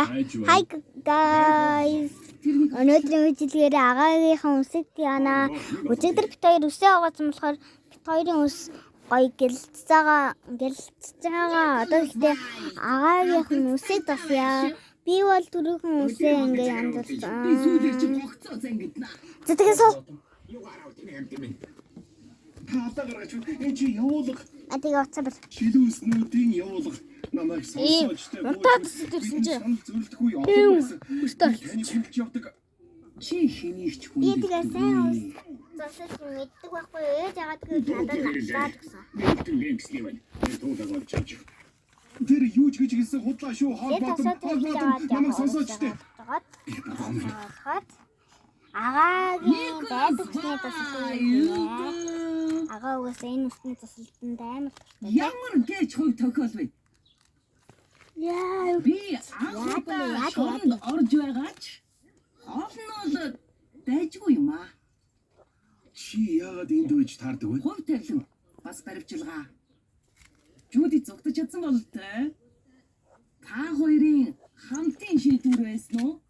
Hi guys. Өнөөдрийн үжилгээр агаагийнхаа үсэг яана. Өчигдөр бит хоёр үсээ угаасан болохоор бит хоёрын үс гоё гэлцэж байгаа. Одоо ихтэй агаагийнх нь үсээ тасяа. Би бол түрүүхэн үсээ ингээ янзлсан. Зэтгээс Хаалга гаргаж энэ чи явуулга. атиг оцсон. Шилүүснүүдийн явуулга. Намайг сонсоочтой. Утаадсэн чи. Зөвлөдгүй Өстөр. Таны хүлж явдаг. Чи хэнийг ч хүн. Би тэгээ сайн засаж мэддэг байхгүй ээж аваадгүй надад надад гэсэн. Мэддэг юм гэсэн юм. Туулаад олчих. Тэр юу ч гэж хэлсэн худлаа шүү. Хоол намайг сонсоочтой. Агаагийн байдаг гэсний тасалсан. Агаа угаасаа энэ үстний тасалтанд амар туртай. Ямар гэж хог тохиол вэ? Яа, Би ахад орж байгаач. Хоолнол дайжгүй юм аа. чи яагаад энд үйж таардаг вэ? Хов тавилан бас баривчилгаа. Жууди зүгтэж чадсан бол тэ. Та хоёрын хамтын шийдвэр байсан уу?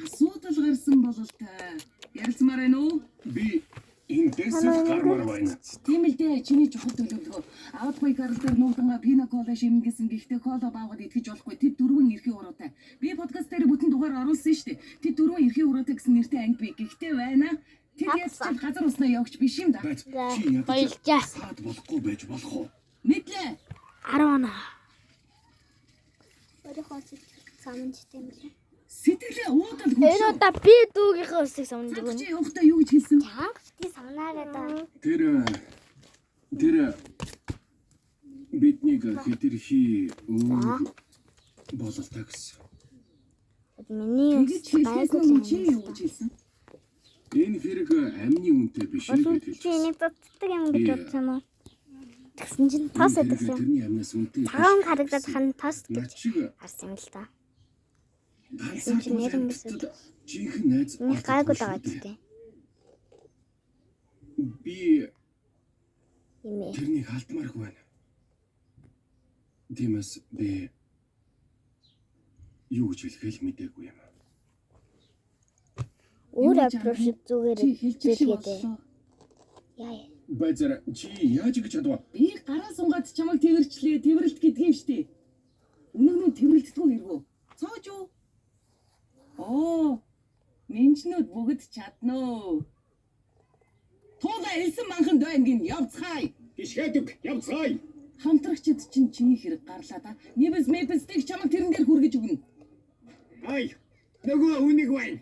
Асуудал гарсан бол тэ. Ярилцмаар байна уу? Би энэ дэсэл гармаар байна. Тийм л дээ, чиний чухал төлөвлөгөө. Аутбай гарал дээр нууданга пина кола шимгэсэн гэхдээ кола баагаад итгэж болохгүй. Тэд дөрвөн эрхийн уруутай. Би подкаст дээр бүтэн дугаар оруулсан шүү дээ. Тэд дөрвөн эрхийн уруутай гэсэн нэртэй анги би. Гэхдээ байна. Тэд яаж ч газар уснаа явж биш юм да. Чи Баярлалаа. саад болохгүй байж болох уу? Мэдлээ. 10 оноо. Өөрийнхөө саманчтай юм лээ. Сэтгэлээ уудал Энэ хөвшөө. удаа би дүүгийнхээ үсийг самндаг Цааш юм. явахдаа юу гэж хэлсэн? Чангачдын самнаагаа даа. Тэр биднийг хэтэрхий бололтой гэсэн. Миний Ингэж хэлсэн юм чи юу гэж хэлсэн? Энэ хэрэг амны үнэтэй биш бол гэж чи хэлсэн. энийг дутдаг юм гэж бодсон юм уу? Тэгсэн чинь тас Энэ өгсөн. хэрэг тэрний амнаас үнэтэй. Цагаан харагдаад хань тас Наад гэж чиг харсан юм л та. ганцаар жинхэнэ найз Миний гайгүй байгаа ч тийм. би Юм ээ. тэрнийг халтмааргүй байна. Тиймээс би юу гэж хэлэхээ л мэдээгүй юм. Өөр аппроч зүгээр Чи хэлчих шиг зүйлгээд. боллоо. Яа. Базар чи яаж гэж чадваа? Би гараа сунгаад чамайг тэрвэрчлээ. Тэрвэрлт гэдэг юм штэ. Үнэн нь тэрвэрлдэггүй хэрэгөө. Цоож юу? Оо. Минчнүүд бүгд чаднаа. Туула элсэн манхан дайнгийн явцгаая. Гიშгэдэг явцгаая. Хамтрагчид чинь чиний хэрэг гарлаа да. Нэбэс мэбэстэй чамайг тэрэн дээр хүргэж өгнө. Ай, нөгөө үнийг байна.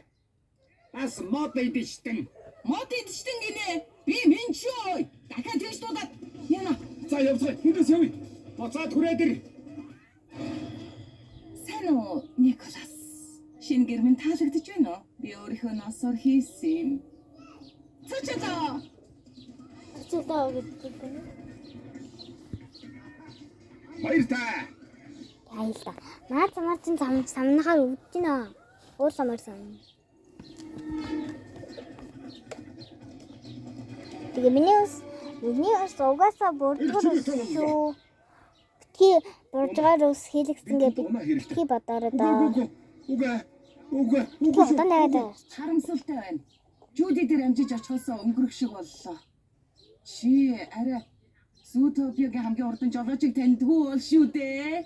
Бас мод идчихтэн. Мод идчихтэн гинэ. Би минчөө. Дахиад тэгж дуудаад. Яна. За явцгаая. Эндээс явъя. Буцаад хүрээд ир. Сайн уу, Николас? Шинэ гэрмэн таалагдж байна уу? Би өөрийнхөө носоор хийсэн юм. Цочоо. Цэцэдээ гэдэг юм. Баяр таа. Баярлаа. Наад замаар чинь самнахаар өвдөж гинэ. Өөр самаар сам. Тэгээ миний ус угаасаа бурдгар шүү. Битгий бурдгаар ус хийлгэсэнгээ битгий бодоороо даа. Уга. Одоо найдаа. Харамсалтай байна. Жуди дээр амжиж очихосоо өнгөрөх шиг боллоо. Чи арай Зүүтопиагийн хамгийн урдан жолоочийг таньдгүй бол шүү дээ.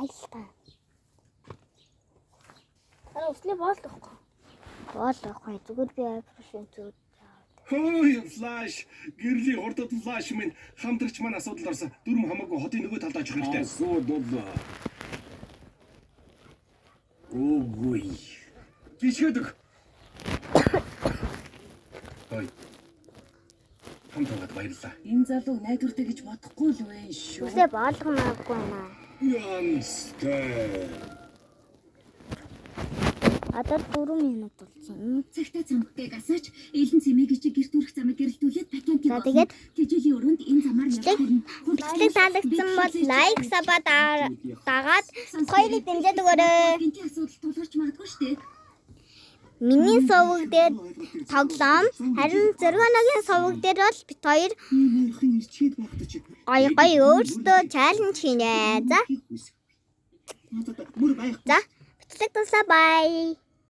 Яйлаа. Өслөө боолдохгүй. Боолдохгүй. Зүгээр би аппрошн зүг. Хөөе, флаш. Гэрлийн хурдад флаш минь хамтрагч маань асуудал орсон. Дүрм хамаагүй хотын нөгөө талд очих хэрэгтэй. Асуудал. Үгүй. Гიშгэдэг. Ой. Хамтлагад баярлаа. Энэ залуу найдвартай гэж бодохгүй л байна шүү. Өслөө боолдохмаагүй байна. Янстай. Одоо 4 минут болсон. Цагтаа цамхтайг асаач элен цэмээг чи гэрт үрэх замыг гэрэлтүүлээд патентийг За тэгээд тэжээлийн өрөөнд энэ замаар явах. Бичлэг таалагдсан бол лайк сабаа дагаад хоёрыг дэмжиж өгөөрэй. Гинти асуудал тулгарч магадгүй шүү дээ. миний сувг дээр тоглоом, харин Зоргоногийн сувг дээр бол бит хоёр гоё өөрсдөө чаленж хийнэ. За. Бичлэг дуслаа бай.